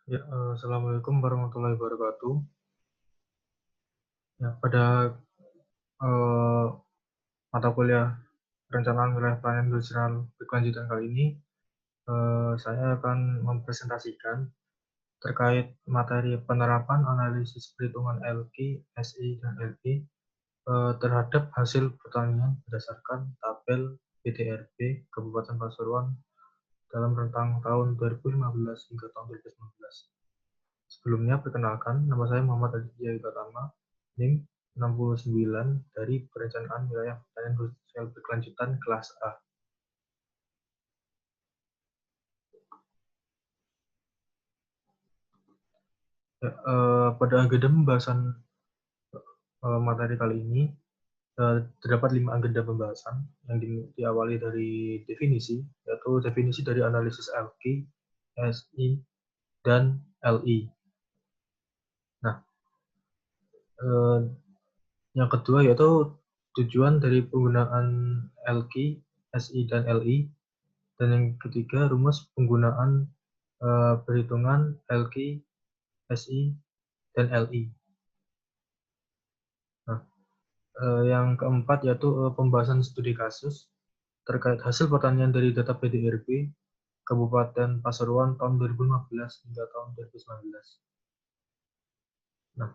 Ya, Assalamualaikum warahmatullahi wabarakatuh. Ya, pada eh, mata kuliah perencanaan wilayah pelayanan industrial berkelanjutan kali ini, saya akan mempresentasikan terkait materi penerapan analisis perhitungan LQ, SI, dan LI terhadap hasil pertanian berdasarkan tabel PDRB Kabupaten Pasuruan dalam rentang tahun 2015 hingga tahun 2019. Sebelumnya, perkenalkan, nama saya Muhammad Aditya Yudatama, NIM 69 dari Perencanaan Wilayah Pertanian Sosial Berkelanjutan kelas A. Ya, pada agenda pembahasan materi kali ini, terdapat 5 agenda pembahasan yang diawali dari definisi, yaitu definisi dari analisis LQ, SI, dan LI. Nah, eh, yang kedua yaitu tujuan dari penggunaan LQ, SI, dan LI. Dan yang ketiga, rumus penggunaan perhitungan LQ, SI, dan LI. Nah, yang keempat yaitu pembahasan studi kasus terkait hasil pertanian dari data PDRB Kabupaten Pasuruan tahun 2015 hingga tahun 2019. Nah,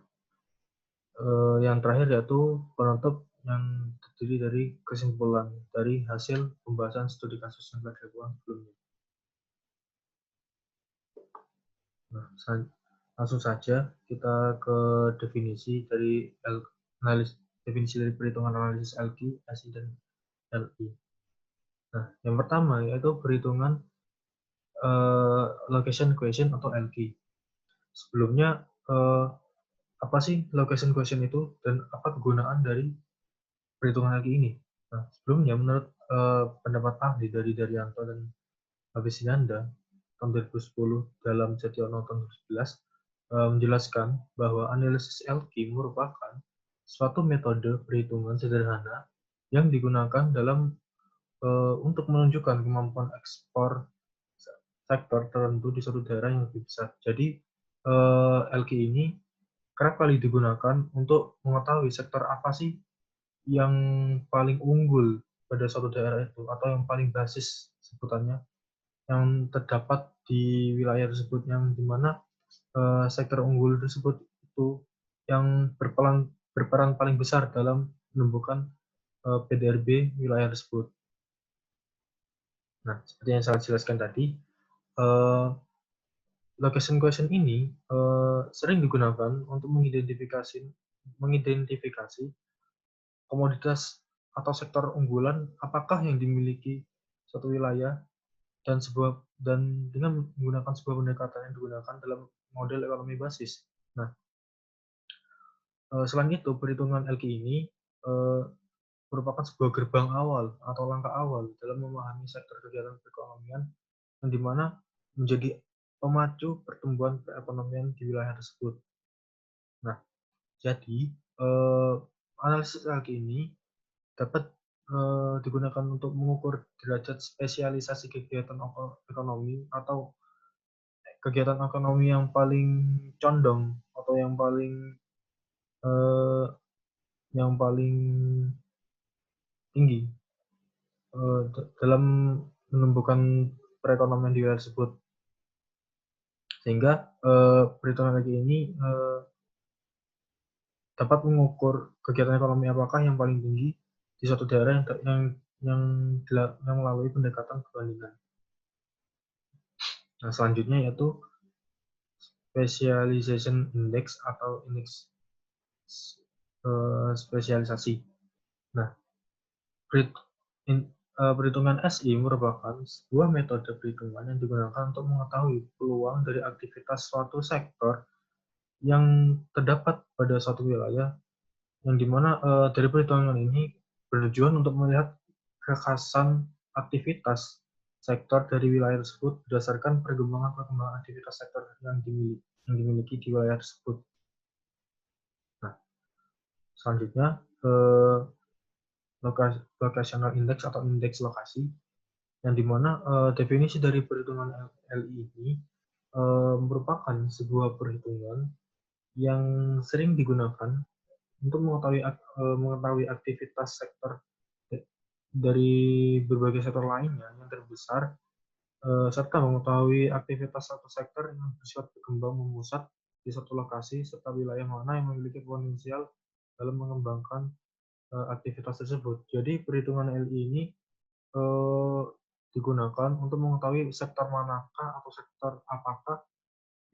yang terakhir yaitu penutup yang terdiri dari kesimpulan dari hasil pembahasan studi kasus yang telah dilakukan sebelumnya. Nah, langsung saja kita ke definisi dari definisi dari perhitungan analisis LQ, SI, dan LI. Nah, yang pertama yaitu perhitungan location question atau LQ. Sebelumnya, apa sih location question itu dan apa kegunaan dari perhitungan LQ ini? Nah, sebelumnya menurut pendapat ahli dari Daryanto dan Abisinanda tahun 2010 dalam Setiono tahun 2011 menjelaskan bahwa analisis LQ merupakan suatu metode perhitungan sederhana yang digunakan dalam untuk menunjukkan kemampuan ekspor sektor tertentu di suatu daerah yang lebih besar. Jadi LQ ini kerap kali digunakan untuk mengetahui sektor apa sih yang paling unggul pada suatu daerah itu atau yang paling basis sebutannya yang terdapat di wilayah tersebut yang dimana sektor unggul tersebut itu yang berperan paling besar dalam menumbuhkan PDRB wilayah tersebut. Nah, seperti yang saya jelaskan tadi, uh, location question ini sering digunakan untuk mengidentifikasi komoditas atau sektor unggulan apakah yang dimiliki suatu wilayah dan dengan menggunakan sebuah pendekatan yang digunakan dalam model ekonomi basis. Nah, selain itu perhitungan LQ ini eh, merupakan sebuah gerbang awal atau langkah awal dalam memahami sektor kegiatan perekonomian yang dimana menjadi pemacu pertumbuhan perekonomian di wilayah tersebut. Nah, jadi analisis LQ ini dapat digunakan untuk mengukur derajat spesialisasi kegiatan ekonomi atau kegiatan ekonomi yang paling condong atau eh, yang paling tinggi dalam menumbuhkan perekonomian di wilayah tersebut. Sehingga perhitungan lagi ini dapat mengukur kegiatan ekonomi apakah yang paling tinggi di suatu daerah yang, yang melalui pendekatan perbandingan. Nah, selanjutnya yaitu specialization index atau indeks spesialisasi. Nah, perhitungan SI merupakan sebuah metode perhitungan yang digunakan untuk mengetahui peluang dari aktivitas suatu sektor yang terdapat pada suatu wilayah, yang dimana dari perhitungan ini bertujuan untuk melihat kekhasan aktivitas sektor dari wilayah tersebut berdasarkan perkembangan aktivitas sektor yang dimiliki di wilayah tersebut. Nah, selanjutnya locational index atau indeks lokasi, yang dimana definisi dari perhitungan LI ini merupakan sebuah perhitungan yang sering digunakan untuk mengetahui aktivitas sektor dari berbagai sektor lainnya yang terbesar, serta mengetahui aktivitas satu sektor yang bersifat berkembang memusat di satu lokasi serta wilayah mana yang memiliki potensial dalam mengembangkan aktivitas tersebut. Jadi perhitungan LI ini eh, digunakan untuk mengetahui sektor manakah atau sektor apakah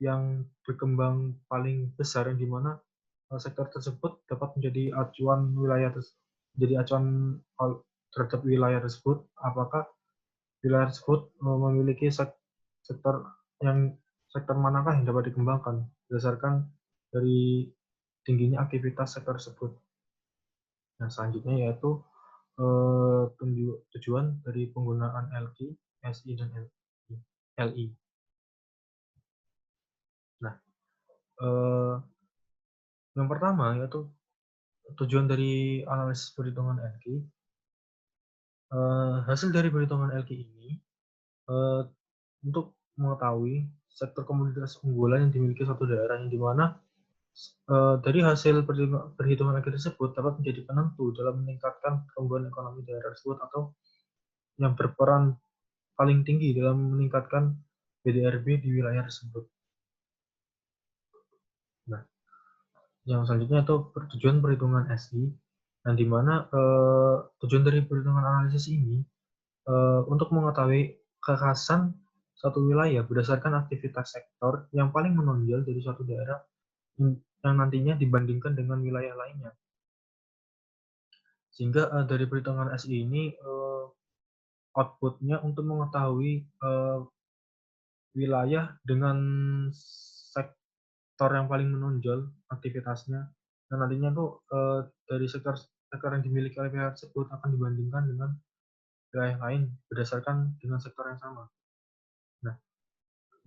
yang berkembang paling besar, yang dimana sektor tersebut dapat menjadi acuan terhadap wilayah tersebut, apakah wilayah tersebut memiliki sektor yang sektor manakah yang dapat dikembangkan berdasarkan dari tingginya aktivitas sektor tersebut. Nah, selanjutnya yaitu tujuan dari penggunaan LQ, SI, dan LI. Nah, yang pertama yaitu tujuan dari analisis perhitungan LQ. Hasil dari perhitungan LQ ini untuk mengetahui sektor komoditas unggulan yang dimiliki suatu daerah, yang dimana dari hasil perhitungan LQ tersebut dapat menjadi penentu dalam meningkatkan pertumbuhan ekonomi daerah tersebut atau yang berperan paling tinggi dalam meningkatkan PDRB di wilayah tersebut. Nah, yang selanjutnya itu tujuan perhitungan SI, yang dimana tujuan dari perhitungan analisis ini untuk mengetahui kekhasan satu wilayah berdasarkan aktivitas sektor yang paling menonjol dari suatu daerah yang nantinya dibandingkan dengan wilayah lainnya. Sehingga dari perhitungan SI ini outputnya untuk mengetahui wilayah dengan sektor yang paling menonjol aktivitasnya, dan nantinya tuh dari sektor yang dimiliki oleh pihak tersebut akan dibandingkan dengan wilayah lain berdasarkan dengan sektor yang sama. Nah,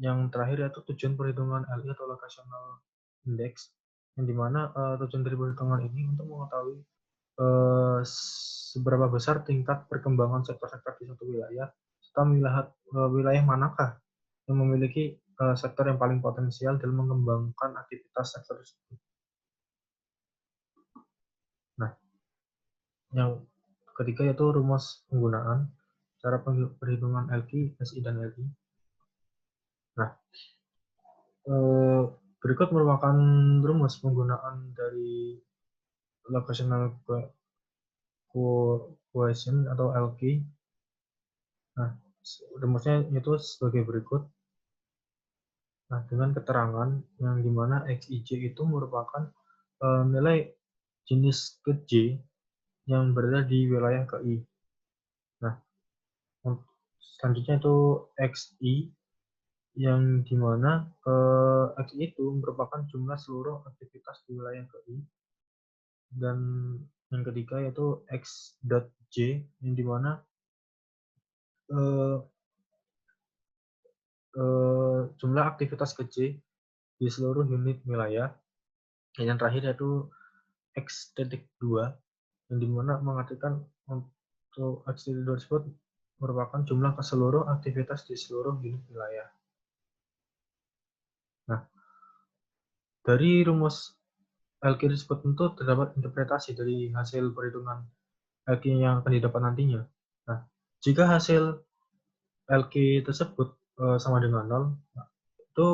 yang terakhir yaitu tujuan perhitungan LI atau Locational Index, yang dimana tujuan dari perhitungan ini untuk mengetahui seberapa besar tingkat perkembangan sektor-sektor di suatu wilayah, serta melihat wilayah manakah yang memiliki sektor yang paling potensial dalam mengembangkan aktivitas sektor tersebut. Nah, yang ketiga yaitu rumus penggunaan cara perhitungan LQ, SI, dan LI. Nah, berikut merupakan rumus penggunaan dari locational cohesion atau LQ. Nah, rumusnya itu sebagai berikut. Nah, dengan keterangan yang dimana XIJ itu merupakan nilai jenis ke J yang berada di wilayah ke I. Nah, selanjutnya itu XI, yang dimana XI itu merupakan jumlah seluruh aktivitas di wilayah ke I. Dan yang ketiga yaitu X.J, yang dimana jumlah aktivitas ke J di seluruh unit wilayah. Yang terakhir yaitu X.2, yang dimana mengartikan untuk X.2 tersebut merupakan jumlah keseluruh aktivitas di seluruh unit wilayah. Nah, dari rumus LQ tersebut tentu terdapat interpretasi dari hasil perhitungan LQ yang akan didapat nantinya. Nah, jika hasil LQ tersebut sama dengan 0, itu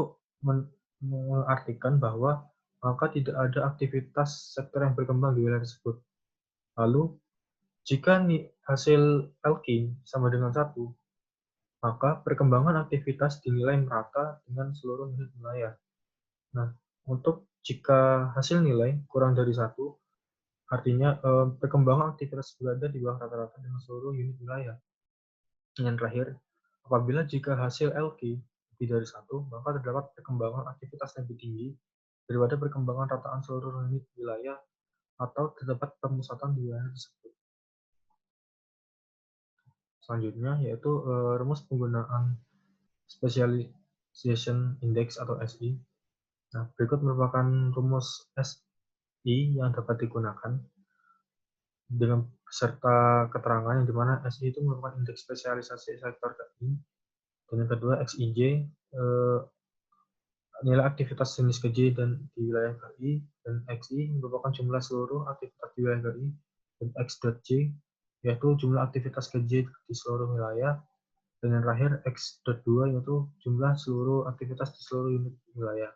mengartikan bahwa maka tidak ada aktivitas sektor yang berkembang di wilayah tersebut. Lalu, jika hasil LQ sama dengan 1, maka perkembangan aktivitas dinilai merata dengan seluruh unit wilayah. Nah, untuk jika hasil nilai kurang dari 1, artinya perkembangan aktivitas berada di bawah rata-rata dengan seluruh unit wilayah. Yang terakhir, apabila jika hasil LQ lebih dari 1, maka terdapat perkembangan aktivitas lebih tinggi daripada perkembangan rataan seluruh unit wilayah atau terdapat pemusatan di wilayah tersebut. Selanjutnya yaitu rumus penggunaan Specialization Index atau SI. Nah, berikut merupakan rumus SI yang dapat digunakan dengan beserta keterangan yang dimana SI itu merupakan indeks spesialisasi sektor KI, dan yang kedua XIJ nilai aktivitas jenis KJ dan di wilayah KI, dan XI merupakan jumlah seluruh aktivitas di wilayah KI, dan X.J yaitu jumlah aktivitas KJ di seluruh wilayah, dan yang terakhir X.2 yaitu jumlah seluruh aktivitas di seluruh unit wilayah.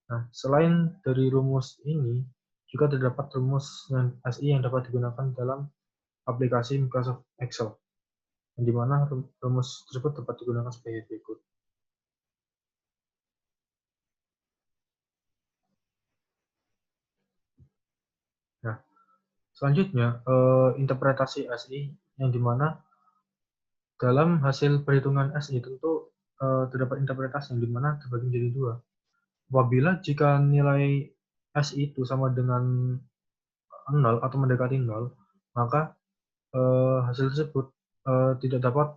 Nah, selain dari rumus ini, juga terdapat rumus SI yang dapat digunakan dalam aplikasi Microsoft Excel, yang dimana rumus tersebut dapat digunakan sebagai berikut. Nah, selanjutnya interpretasi SI, yang dimana dalam hasil perhitungan SI tentu terdapat interpretasi yang dimana terbagi menjadi dua. Apabila jika nilai SI itu sama dengan 0 atau mendekati 0, maka hasil tersebut tidak dapat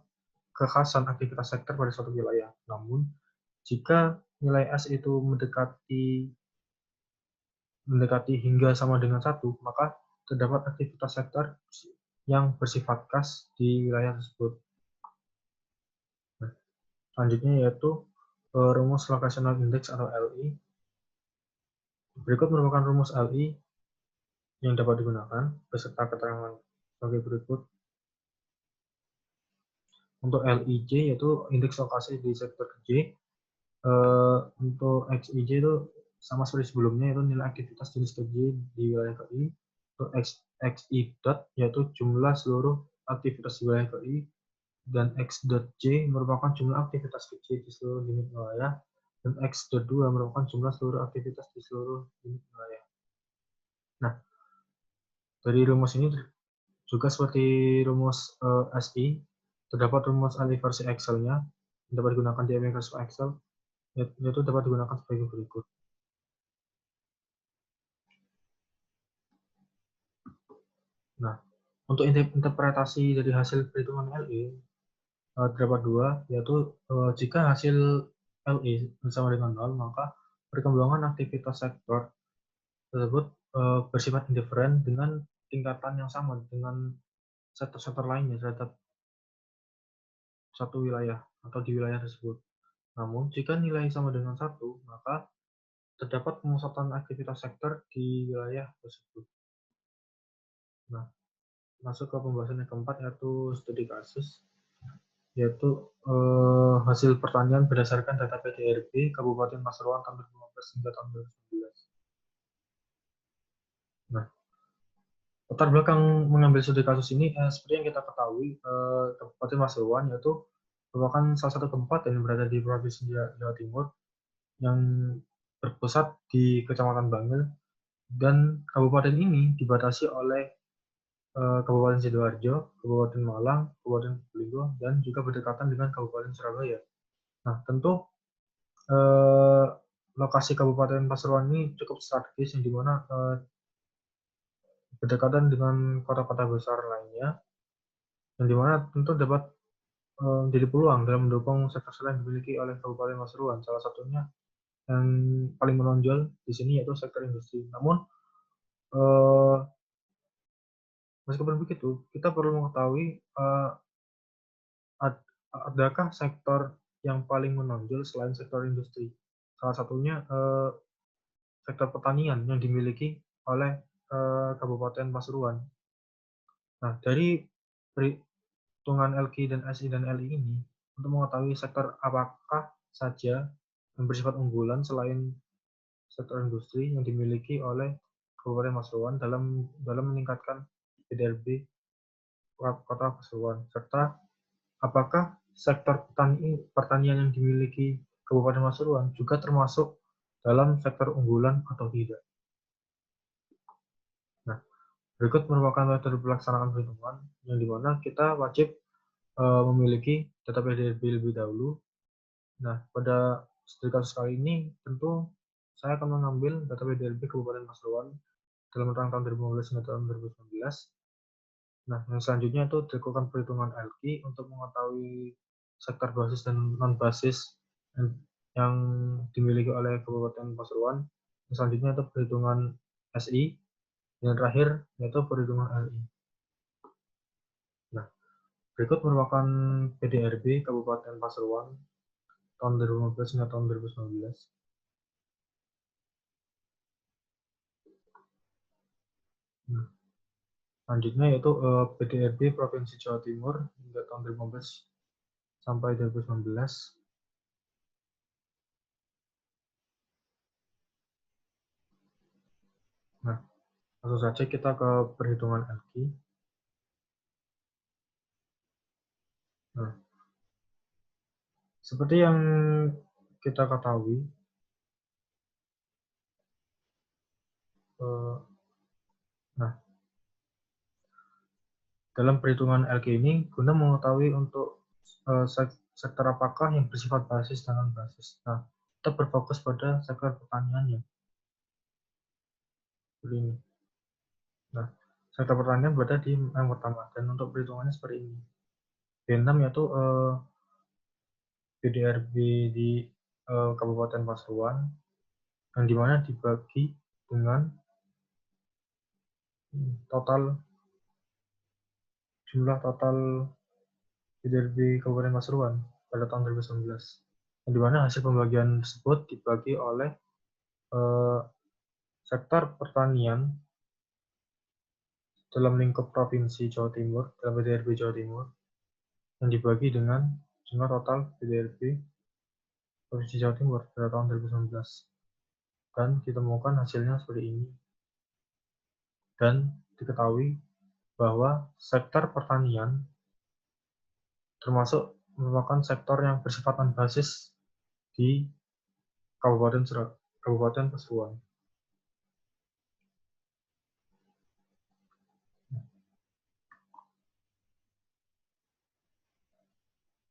kekhasan aktivitas sektor pada suatu wilayah. Namun, jika nilai S itu mendekati hingga sama dengan 1, maka terdapat aktivitas sektor yang bersifat khas di wilayah tersebut. Nah, selanjutnya yaitu rumus locational index atau LI. Berikut merupakan rumus LI yang dapat digunakan beserta keterangan sebagai berikut. Untuk LIJ yaitu indeks lokasi di sektor J. Untuk XIJ itu sama seperti sebelumnya, yaitu nilai aktivitas jenis KJ di wilayah KI. Untuk XI dot yaitu jumlah seluruh aktivitas di wilayah KI, dan X.J merupakan jumlah aktivitas KJ di seluruh unit wilayah, dan X.2 merupakan jumlah seluruh aktivitas di seluruh unit wilayah. Nah, dari rumus ini juga seperti rumus SI, terdapat rumus LI versi Excel-nya yang dapat digunakan di Microsoft Excel, yaitu dapat digunakan sebagai berikut. Nah, untuk interpretasi dari hasil perhitungan LI terdapat dua, yaitu jika hasil LI bersama dengan 0, maka perkembangan aktivitas sektor tersebut bersifat indiferen dengan tingkatan yang sama dengan sektor-sektor lainnya terhadap satu wilayah atau di wilayah tersebut. Namun, jika nilai sama dengan 1, maka terdapat pemusatan aktivitas sektor di wilayah tersebut. Nah, masuk ke pembahasan yang keempat, yaitu studi kasus, yaitu hasil pertanian berdasarkan data PDRB Kabupaten Pasuruan tahun 2015 hingga tahun 2019. Nah, latar belakang mengambil studi kasus ini, seperti yang kita ketahui, Kabupaten Pasuruan yaitu merupakan salah satu kabupaten yang berada di Provinsi Jawa Timur yang berpusat di Kecamatan Bangil, dan kabupaten ini dibatasi oleh Kabupaten Sidoarjo, Kabupaten Malang, Kabupaten Probolinggo, dan juga berdekatan dengan Kabupaten Surabaya. Nah, tentu lokasi Kabupaten Pasuruan ini cukup strategis, yang dimana berdekatan dengan kota-kota besar lainnya, yang dimana tentu dapat menjadi peluang dalam mendukung sektor yang dimiliki oleh Kabupaten Pasuruan. Salah satunya yang paling menonjol di sini yaitu sektor industri. Namun, meskipun begitu, kita perlu mengetahui adakah sektor yang paling menonjol selain sektor industri. Salah satunya sektor pertanian yang dimiliki oleh Kabupaten Pasuruan. Nah, dari perhitungan LQ dan SI dan LI ini, untuk mengetahui sektor apakah saja yang bersifat unggulan selain sektor industri yang dimiliki oleh Kabupaten Pasuruan dalam meningkatkan PDRB Kota Pasuruan, serta apakah sektor pertanian yang dimiliki Kabupaten Pasuruan juga termasuk dalam sektor unggulan atau tidak. Nah, berikut merupakan metode pelaksanaan perhitungan yang dimana kita wajib memiliki data PDRB lebih dahulu. Nah, pada studi kasus kali ini tentu saya akan mengambil data PDRB Kabupaten Pasuruan dalam rentang tahun 2015 hingga tahun 2019. Nah, yang selanjutnya itu dilakukan perhitungan LQ untuk mengetahui sektor basis dan non basis yang dimiliki oleh Kabupaten Pasuruan. Yang selanjutnya itu perhitungan SI, yang terakhir yaitu perhitungan LI. Nah, berikut merupakan PDRB Kabupaten Pasuruan tahun 2015 hingga tahun 2019. Nah, selanjutnya yaitu PDRB Provinsi Jawa Timur hingga tahun 2015 sampai 2019. Nah, langsung saja kita ke perhitungan LQ. Nah, seperti yang kita ketahui, nah, dalam perhitungan LQ ini guna mengetahui untuk sektor apakah yang bersifat basis dan non-basis. Nah, kita berfokus pada sektor pertaniannya. Ini. Nah, sektor pertanian berada di yang pertama, dan untuk perhitungannya seperti ini. B6 yaitu PDRB di Kabupaten Pasuruan, yang dimana dibagi dengan jumlah total PDRB Kabupaten Pasuruan pada tahun 2019. Yang dimana hasil pembagian tersebut dibagi oleh sektor pertanian dalam lingkup Provinsi Jawa Timur, dalam PDRB Jawa Timur, yang dibagi dengan jumlah total PDRB Provinsi Jawa Timur pada tahun 2019. Dan ditemukan hasilnya seperti ini. Dan diketahui bahwa sektor pertanian termasuk merupakan sektor yang bersifat non-basis di Kabupaten Pasuruan.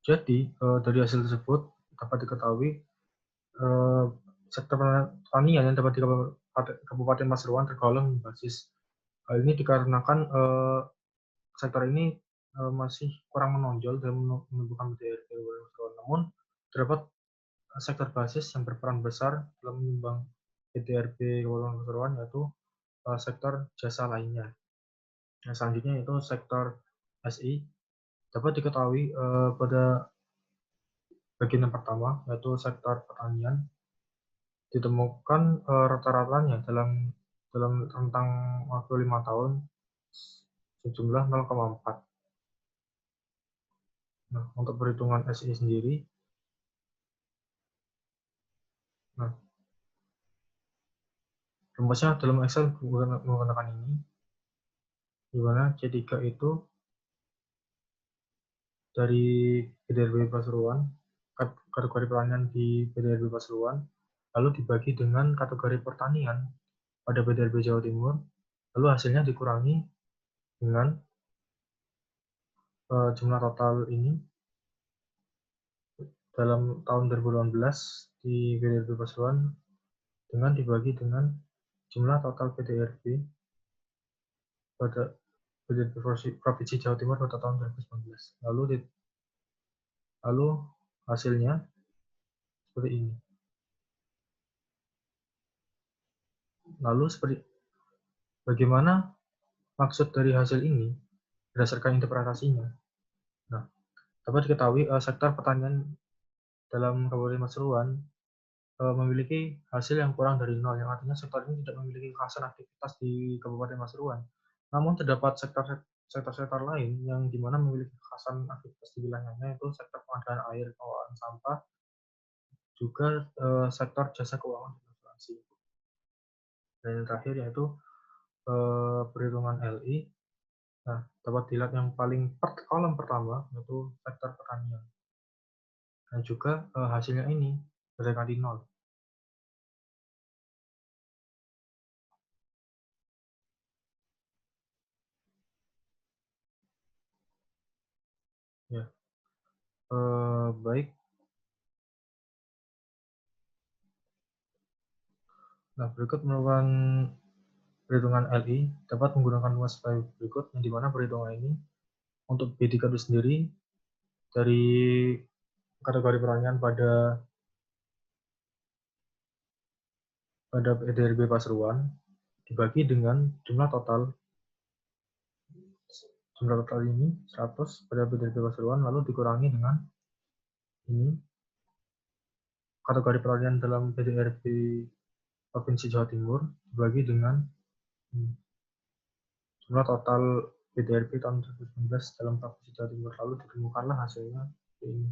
Jadi dari hasil tersebut dapat diketahui sektor pertanian yang dapat di Kabupaten Pasuruan tergolong basis. Hal ini dikarenakan sektor ini masih kurang menonjol dalam menumbuhkan PDRB Kabupaten Pasuruan. Namun terdapat sektor basis yang berperan besar dalam menyumbang PDRB Kabupaten Pasuruan, yaitu sektor jasa lainnya. Nah, selanjutnya yaitu sektor SI. Dapat diketahui pada bagian yang pertama, yaitu sektor pertanian, ditemukan rata-ratanya dalam rentang waktu 5 tahun sejumlah 0,4. Nah, untuk perhitungan SI sendiri, nah, rumusnya dalam Excel menggunakan ini, di mana C3 itu dari PDRB Pasuruan, kategori pertanian di PDRB Pasuruan, lalu dibagi dengan kategori pertanian pada PDRB Jawa Timur, lalu hasilnya dikurangi dengan jumlah total ini dalam tahun 2018 di PDRB Pasuruan dengan dibagi dengan jumlah total PDRB pada PDRB Provinsi Jawa Timur pada tahun 2019. Lalu hasilnya seperti ini. Lalu bagaimana maksud dari hasil ini berdasarkan interpretasinya? Nah, dapat diketahui sektor pertanian dalam Kabupaten Pasuruan memiliki hasil yang kurang dari nol, yang artinya sektor ini tidak memiliki kekhasan aktivitas di Kabupaten Pasuruan. Namun terdapat sektor-sektor lain yang dimana memiliki kekhasan aktivitas di wilayahnya, yaitu sektor pengadaan air, pengelolaan sampah, juga sektor jasa keuangan dan asuransi. Dan yang terakhir yaitu perhitungan LI. Nah, dapat dilihat yang paling kolom pertama yaitu sektor pertanian. Dan juga hasilnya ini berdasarkan di nol. Ya, baik. Nah, berikut merupakan perhitungan LI dapat menggunakan rumus berikut, yang dimana perhitungan ini untuk B3 itu sendiri dari kategori pertanian pada PDRB Pasuruan dibagi dengan jumlah total ini 100 pada PDRB Pasuruan, lalu dikurangi dengan ini kategori pertanian dalam PDRB Provinsi Jawa Timur dibagi dengan Jumlah total PDRB tahun 2019 dalam Provinsi Jawa Timur, lalu ditemukanlah hasilnya ini.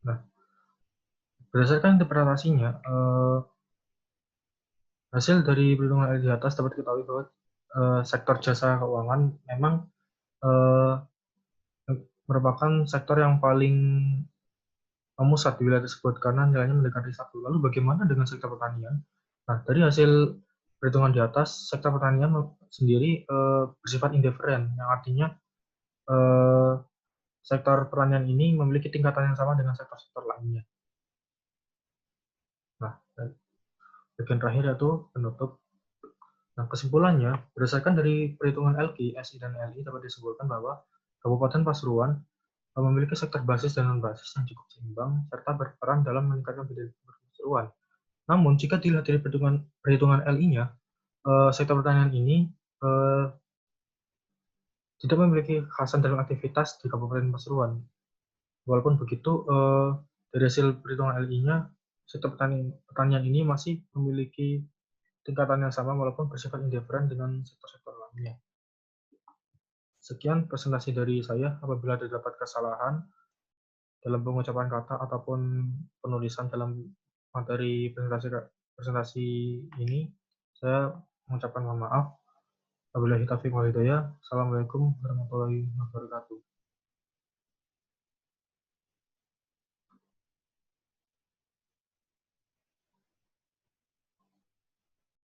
Nah, berdasarkan interpretasinya, hasil dari perhitungan di atas dapat diketahui bahwa sektor jasa keuangan memang eh, merupakan sektor yang paling memusat di wilayah tersebut karena nilainya mendekati 1. Lalu bagaimana dengan sektor pertanian? Nah, dari hasil perhitungan di atas, sektor pertanian sendiri bersifat indiferen, yang artinya eh, sektor pertanian ini memiliki tingkatan yang sama dengan sektor-sektor lainnya. Nah, bagian terakhir yaitu penutup. Nah, kesimpulannya, berdasarkan dari perhitungan LQ, SI, dan LI dapat disimpulkan bahwa Kabupaten Pasuruan memiliki sektor basis dan non-basis yang cukup seimbang serta berperan dalam meningkatkan PDB Pasuruan. Namun, jika dilihat dari perhitungan LI-nya, sektor pertanian ini tidak memiliki kekhasan dalam aktivitas di Kabupaten Pasuruan. Walaupun begitu, dari hasil perhitungan LI-nya, sektor pertanian ini masih memiliki tingkatan yang sama walaupun bersifat indiferen dengan sektor-sektor lainnya. Sekian presentasi dari saya. Apabila terdapat kesalahan dalam pengucapan kata ataupun penulisan dalam materi presentasi ini, saya mengucapkan mohon maaf. Wabillahi taufiq wal hidayah. Assalamualaikum warahmatullahi wabarakatuh.